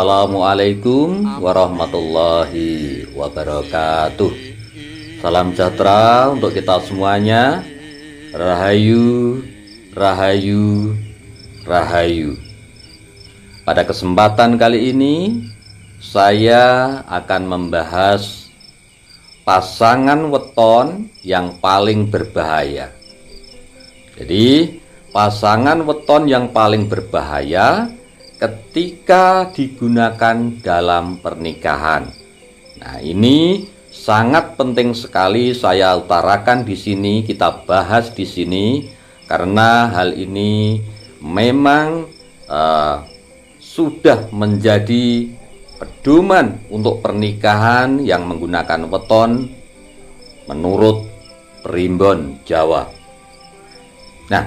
Assalamualaikum warahmatullahi wabarakatuh. Salam sejahtera untuk kita semuanya. Rahayu, rahayu, rahayu. Pada kesempatan kali ini saya akan membahas pasangan weton yang paling berbahaya. Jadi pasangan weton yang paling berbahaya ketika digunakan dalam pernikahan. Nah, ini sangat penting sekali saya utarakan di sini, kita bahas di sini karena hal ini memang sudah menjadi pedoman untuk pernikahan yang menggunakan weton menurut primbon Jawa. Nah,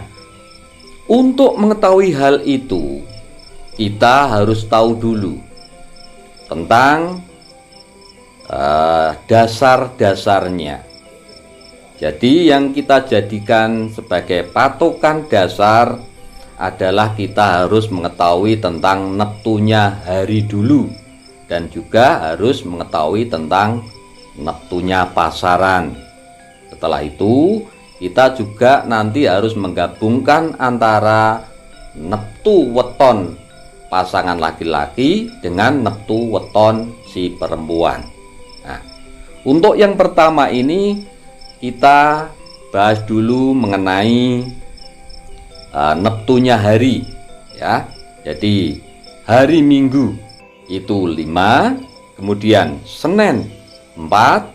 untuk mengetahui hal itu, kita harus tahu dulu tentang dasar-dasarnya. Jadi yang kita jadikan sebagai patokan dasar adalah kita harus mengetahui tentang neptunya hari dulu, dan juga harus mengetahui tentang neptunya pasaran. Setelah itu kita juga nanti harus menggabungkan antara neptu weton pasangan laki-laki dengan neptu weton si perempuan. Nah, untuk yang pertama ini kita bahas dulu mengenai neptunya hari ya. Jadi hari Minggu itu 5, kemudian Senin 4,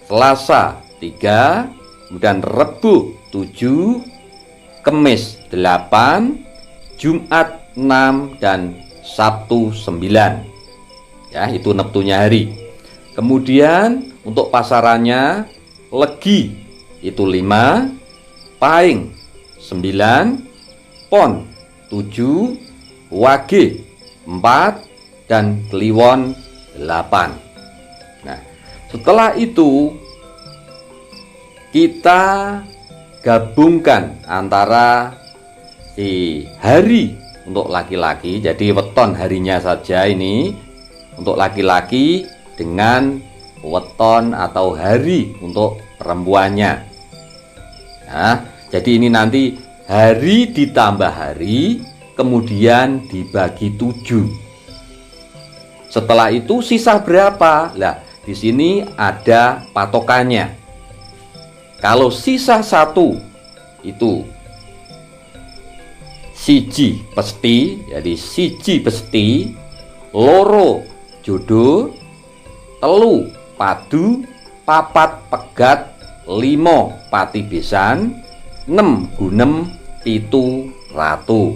Selasa 3, kemudian Rebu 7, Kemis 8, Jumat 6, dan Sabtu 9 ya, itu neptunya hari. Kemudian untuk pasarannya Legi itu 5, Pahing 9, Pon 7, Wage 4, dan Kliwon 8. Nah, setelah itu kita gabungkan antara si hari untuk laki-laki, jadi weton harinya saja ini untuk laki-laki, dengan weton atau hari untuk perempuannya. Nah, jadi ini nanti hari ditambah hari, kemudian dibagi 7. Setelah itu sisa berapa? Lah, di sini ada patokannya. Kalau sisa 1 itu siji pesti, jadi siji pesti, loro jodoh, telu padu, papat pegat, 5 pati besan, 6 gunem, 7 ratu.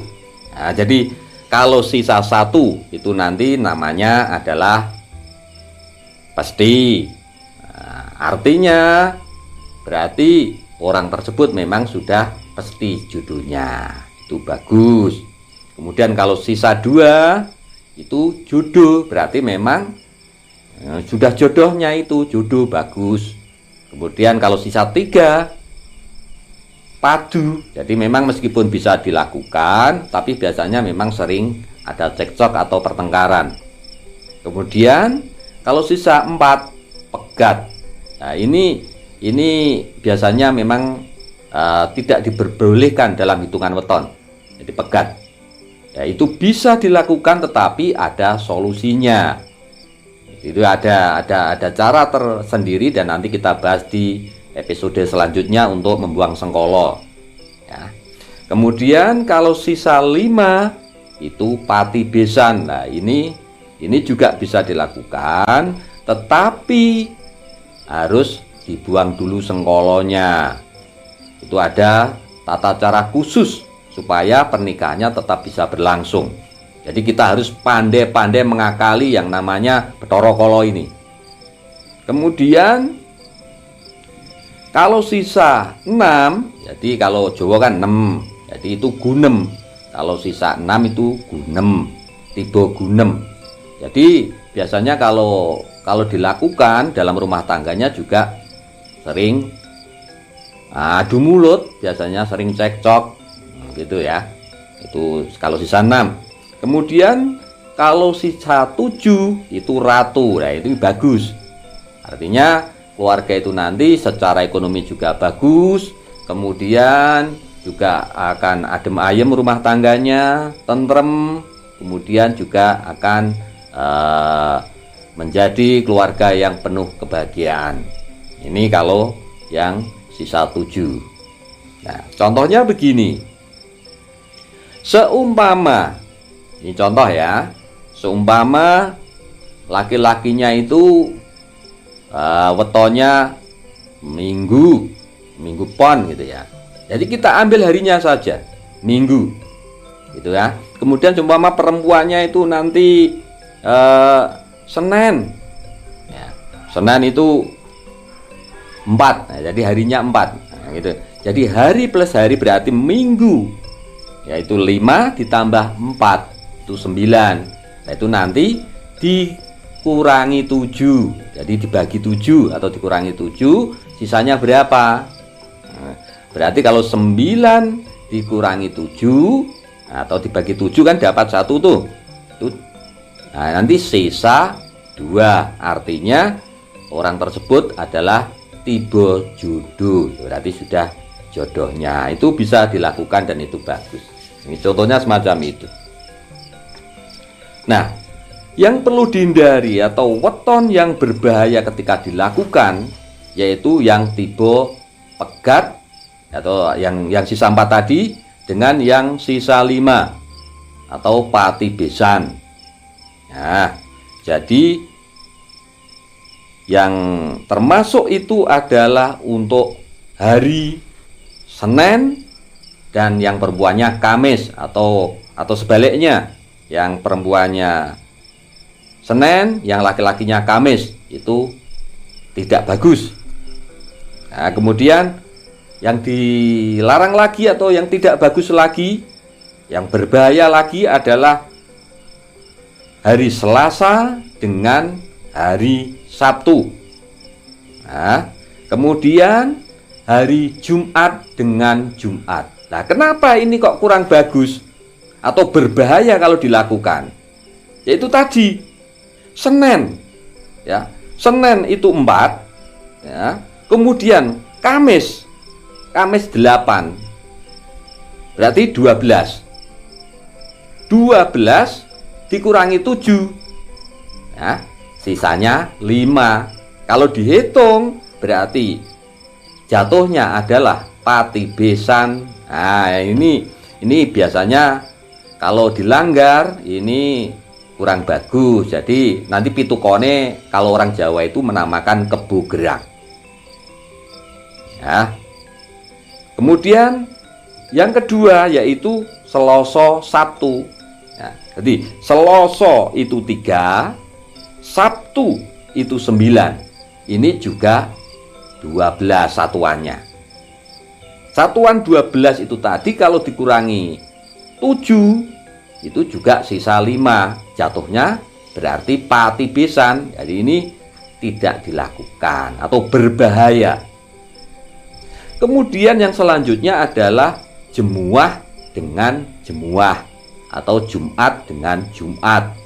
Nah, jadi kalau sisa 1 itu nanti namanya adalah pesti. Nah, artinya berarti orang tersebut memang sudah pesti jodohnya. Itu bagus. Kemudian kalau sisa 2 itu jodoh, berarti memang sudah jodohnya, itu jodoh bagus. Kemudian kalau sisa 3 padu, jadi memang meskipun bisa dilakukan, tapi biasanya memang sering ada cekcok atau pertengkaran. Kemudian kalau sisa 4 pegat. Nah, ini biasanya memang tidak diperbolehkan dalam hitungan weton. Jadi pegat ya, itu bisa dilakukan tetapi ada solusinya. Itu ada cara tersendiri, dan nanti kita bahas di episode selanjutnya untuk membuang sengkolo ya. Kemudian kalau sisa 5 itu pati besan. Nah, ini juga bisa dilakukan, tetapi harus dibuang dulu sengkolonya. Itu ada tata cara khusus supaya pernikahannya tetap bisa berlangsung. Jadi kita harus pandai-pandai mengakali yang namanya Bathara Kala ini. Kemudian kalau sisa 6, jadi kalau Jawa kan 6, jadi itu gunem. Kalau sisa 6 itu gunem, tiba gunem. Jadi biasanya kalau dilakukan dalam rumah tangganya juga sering adu mulut, biasanya sering cekcok gitu ya. Itu kalau sisa 6. Kemudian Kalau sisa 7 itu ratu. Nah, itu bagus. Artinya keluarga itu nanti secara ekonomi juga bagus, kemudian juga akan adem ayem rumah tangganya, tentrem, kemudian juga akan menjadi keluarga yang penuh kebahagiaan. Ini kalau yang sisa 7. Nah, contohnya begini. Seumpama, ini contoh ya, seumpama laki-lakinya itu wetonya minggu pon gitu ya. Jadi kita ambil harinya saja, minggu gitu ya. Kemudian seumpama perempuannya itu nanti Senin ya, Senin itu 4, nah, jadi harinya 4, nah, gitu. Jadi hari plus hari berarti minggu, yaitu 5 ditambah 4 itu 9. Nah, itu nanti dikurangi 7, jadi dibagi 7 atau dikurangi 7, sisanya berapa? Nah, berarti kalau 9 dikurangi 7 atau dibagi 7 kan dapat 1 tuh. Nah, nanti sisa 2, artinya orang tersebut adalah tiba jodoh, berarti sudah jodohnya. Itu bisa dilakukan dan itu bagus. Ini contohnya semacam itu. Nah, yang perlu dihindari atau weton yang berbahaya ketika dilakukan yaitu yang tiba pegat atau yang sisa 4 tadi dengan yang sisa 5 atau pati besan. Nah, jadi yang termasuk itu adalah untuk hari Senin dan yang perempuannya Kamis atau sebaliknya, yang perempuannya Senin, yang laki-lakinya Kamis, itu tidak bagus. Nah, kemudian yang dilarang lagi atau yang tidak bagus lagi, yang berbahaya lagi adalah hari Selasa dengan hari Sabtu. Nah, kemudian hari Jumat dengan Jumat. Nah, kenapa ini kok kurang bagus atau berbahaya kalau dilakukan? Yaitu tadi Senin, ya, Senin itu 4, ya, kemudian Kamis 8, berarti 12 dikurangi 7, ya, sisanya 5. Kalau dihitung berarti jatuhnya adalah pati besan. Nah, ini biasanya kalau dilanggar ini kurang bagus. Jadi nanti pitukone kalau orang Jawa itu menamakan kebo gerak. Ya. Kemudian yang kedua yaitu Selasa Sabtu. Ya, jadi Selasa itu 3, Sabtu itu 9. Ini juga 12 satuannya. Satuan 12 itu tadi kalau dikurangi 7 itu juga sisa 5. Jatuhnya berarti pati besan. Jadi ini tidak dilakukan atau berbahaya. Kemudian yang selanjutnya adalah jemuah dengan jemuah atau Jumat dengan Jumat.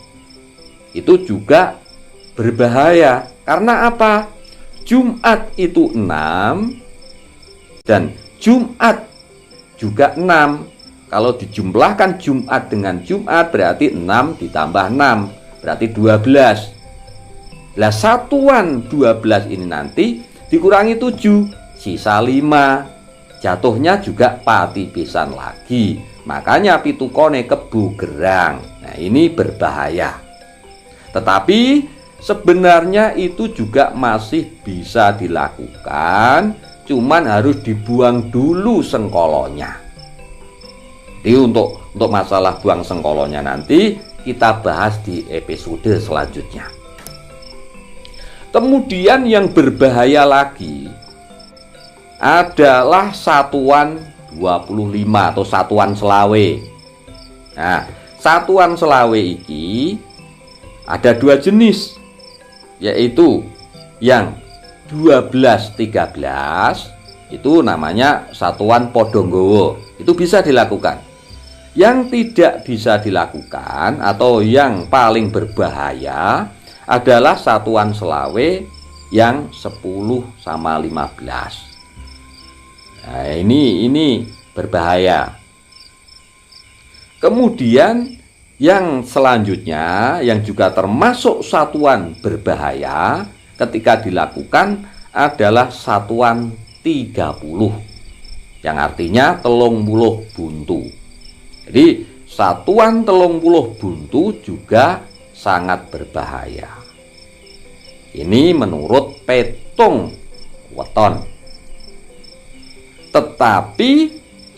Itu juga berbahaya. Karena apa? Jumat itu 6 dan Jumat juga 6. Kalau dijumlahkan Jumat dengan Jumat berarti 6 ditambah 6 berarti 12. Lah satuan 12 ini nanti dikurangi 7, sisa 5. Jatuhnya juga pati besan lagi. Makanya pitukone kebu gerang. Nah, ini berbahaya. Tetapi sebenarnya itu juga masih bisa dilakukan, cuman harus dibuang dulu sengkolonya. Jadi untuk masalah buang sengkolonya nanti kita bahas di episode selanjutnya. Kemudian yang berbahaya lagi adalah satuan 25 atau satuan selawe. Nah, satuan selawe ini ada 2 jenis, yaitu yang 12-13 itu namanya satuan podonggowo. Itu bisa dilakukan. Yang tidak bisa dilakukan atau yang paling berbahaya adalah satuan selawe yang 10/15. Nah, ini berbahaya. Kemudian yang selanjutnya yang juga termasuk satuan berbahaya ketika dilakukan adalah satuan 30, yang artinya 30 buntu. Jadi satuan 30 buntu juga sangat berbahaya. Ini menurut petung weton. Tetapi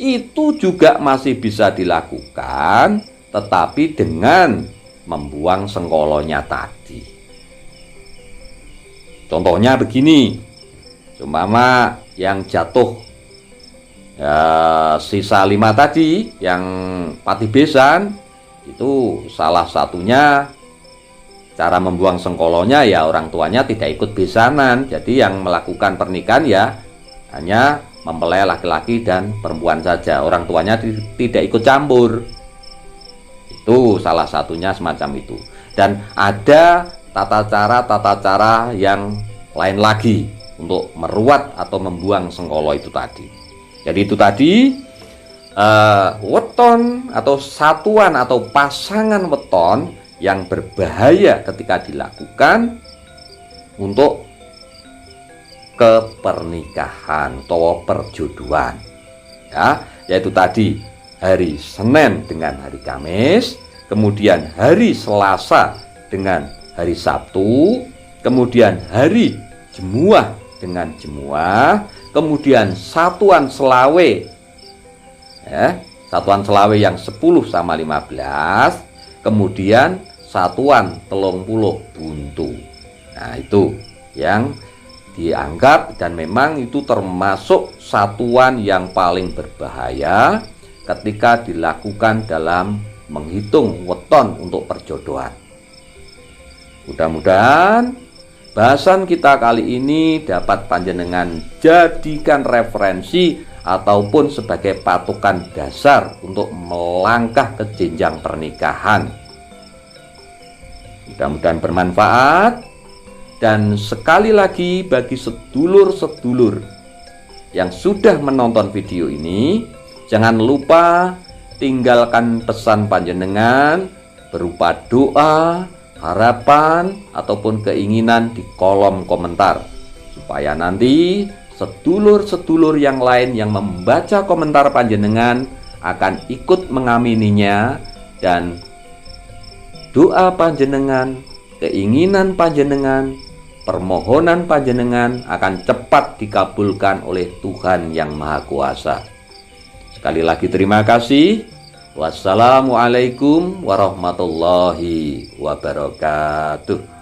itu juga masih bisa dilakukan, tetapi dengan membuang sengkolonya tadi. Contohnya begini, umpama yang jatuh sisa 5 tadi yang pati besan, itu salah satunya cara membuang sengkolonya ya orang tuanya tidak ikut besanan. Jadi yang melakukan pernikahan ya hanya mempelai laki-laki dan perempuan saja, orang tuanya tidak ikut campur. Itu salah satunya semacam itu. Dan ada tata cara yang lain lagi untuk meruat atau membuang sengkolo itu tadi. Jadi itu tadi weton atau satuan atau pasangan weton yang berbahaya ketika dilakukan untuk kepernikahan atau perjodohan, ya, yaitu tadi hari Senin dengan hari Kamis, kemudian hari Selasa dengan hari Sabtu, kemudian hari Jemuah dengan Jemuah, kemudian satuan selawe, ya, satuan selawe yang 10/15, kemudian satuan 30 buntu. Nah, itu yang dianggap dan memang itu termasuk satuan yang paling berbahaya ketika dilakukan dalam menghitung weton untuk perjodohan. Mudah-mudahan bahasan kita kali ini dapat panjenengan jadikan referensi ataupun sebagai patokan dasar untuk melangkah ke jenjang pernikahan. Mudah-mudahan bermanfaat. Dan sekali lagi bagi sedulur-sedulur yang sudah menonton video ini, jangan lupa tinggalkan pesan panjenengan berupa doa, harapan, ataupun keinginan di kolom komentar, supaya nanti sedulur-sedulur yang lain yang membaca komentar panjenengan akan ikut mengamininya, dan doa panjenengan, keinginan panjenengan, permohonan panjenengan akan cepat dikabulkan oleh Tuhan yang Maha Kuasa. Sekali lagi terima kasih. Wassalamualaikum warahmatullahi wabarakatuh.